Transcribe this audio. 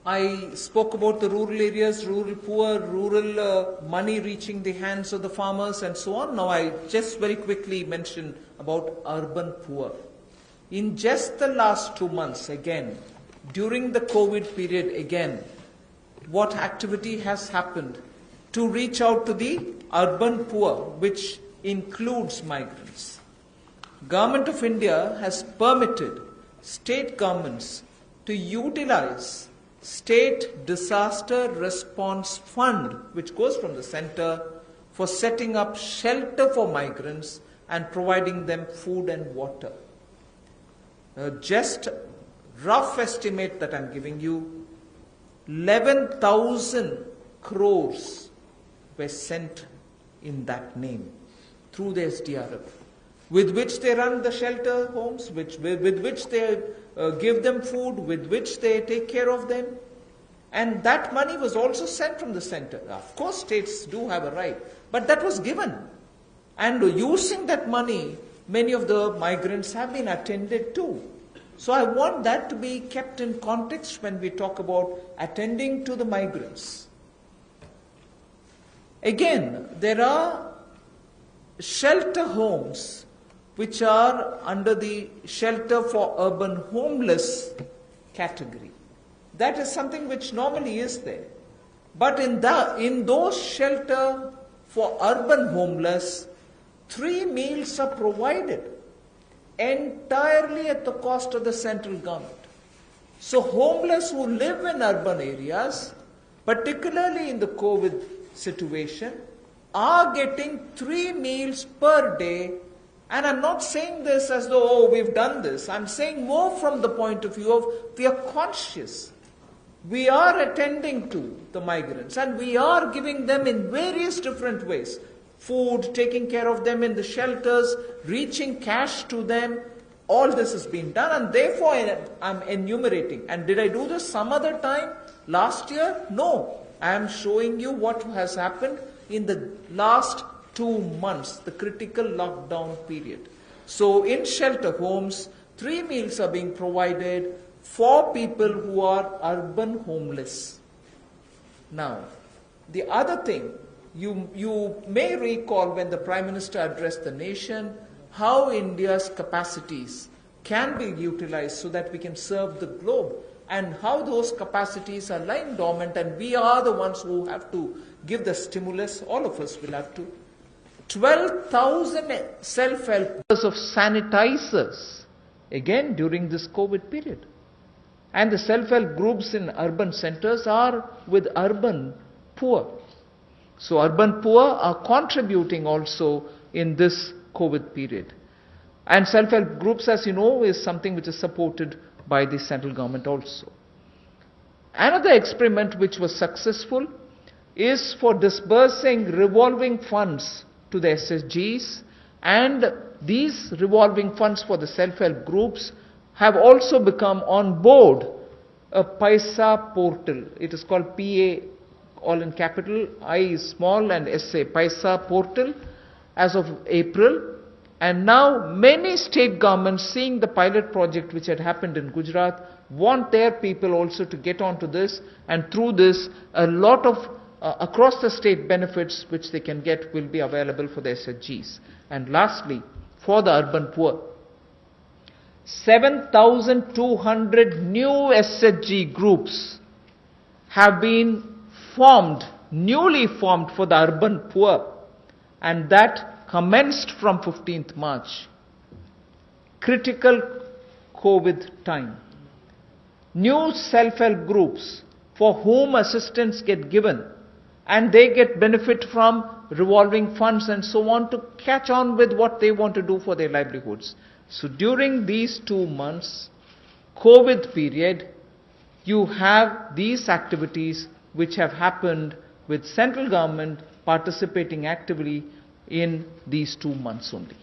I spoke about the rural areas, rural poor, rural money reaching the hands of the farmers and so on. Now I just very quickly mention about urban poor. In just the last 2 months, again, during the COVID period, again, what activity has happened to reach out to the urban poor, which includes migrants? Government of India has permitted state governments to utilize State Disaster Response Fund, which goes from the center, for setting up shelter for migrants and providing them food and water. Just rough estimate that I'm giving you, 11,000 crores were sent in that name through the SDRF, with which they run the shelter homes, with which they give them food, with which they take care of them. And that money was also sent from the center. Of course, states do have a right, but that was given. And using that money, many of the migrants have been attended to. So I want that to be kept in context when we talk about attending to the migrants. Again, there are shelter homes which are under the shelter for urban homeless category. That is something which normally is there. But in those shelter for urban homeless, 3 meals are provided entirely at the cost of the central government. So homeless who live in urban areas, particularly in the COVID situation, are getting 3 meals per day. And I'm not saying this as though, oh, we've done this. I'm saying more from the point of view of we are conscious. We are attending to the migrants and we are giving them in various different ways. Food, taking care of them in the shelters, reaching cash to them. All this has been done and therefore I'm enumerating. And did I do this some other time? Last year? No. I am showing you what has happened in the last 2 months, the critical lockdown period. So in shelter homes, 3 meals are being provided for people who are urban homeless. Now, the other thing, you may recall when the Prime Minister addressed the nation, how India's capacities can be utilized so that we can serve the globe, and how those capacities are lying dormant and we are the ones who have to give the stimulus, all of us will have to. 12,000 self-help of sanitizers, again during this COVID period. And the self-help groups in urban centers are with urban poor. So urban poor are contributing also in this COVID period. And self-help groups, as you know, is something which is supported by the central government also. Another experiment which was successful is for disbursing revolving funds to the SSGs, and these revolving funds for the self-help groups have also become on board a Paisa portal. It is called PA, all in capital, I is small and SA, Paisa portal, as of April. And now many state governments, seeing the pilot project which had happened in Gujarat, want their people also to get onto this, and through this a lot of across the state benefits which they can get will be available for the SHGs. And lastly, for the urban poor, 7,200 new SHG groups have been formed, newly formed for the urban poor, and that commenced from 15th March. Critical COVID time. New self-help groups for whom assistance get given, and they get benefit from revolving funds and so on to catch on with what they want to do for their livelihoods. So during these 2 months, COVID period, you have these activities which have happened with central government participating actively in these 2 months only.